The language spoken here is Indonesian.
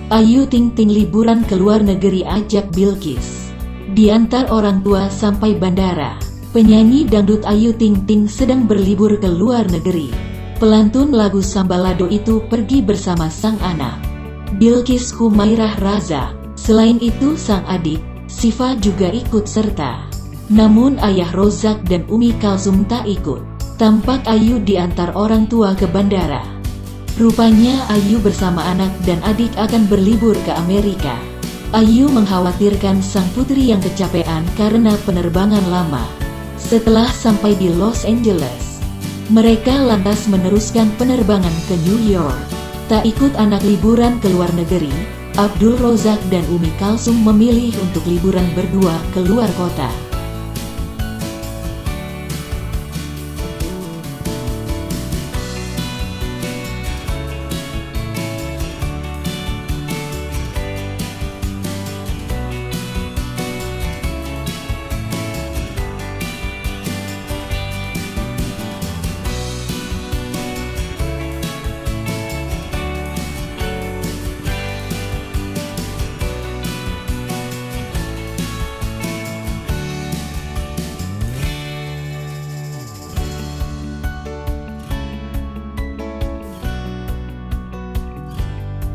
Ayu Ting Ting liburan ke luar negeri ajak Bilqis. Diantar orang tua sampai bandara, penyanyi dangdut Ayu Ting Ting sedang berlibur ke luar negeri. Pelantun lagu Sambalado itu pergi bersama sang anak, Bilqis Humairah Raza. Selain itu sang adik, Siva juga ikut serta. Namun ayah Rozak dan Umi Kalsum tak ikut. Tampak Ayu diantar orang tua ke bandara. Rupanya Ayu bersama anak dan adik akan berlibur ke Amerika. Ayu mengkhawatirkan sang putri yang kecapean karena penerbangan lama. Setelah sampai di Los Angeles, mereka lantas meneruskan penerbangan ke New York. Tak ikut anak liburan ke luar negeri, Abdul Rozak dan Umi Kalsum memilih untuk liburan berdua ke luar kota.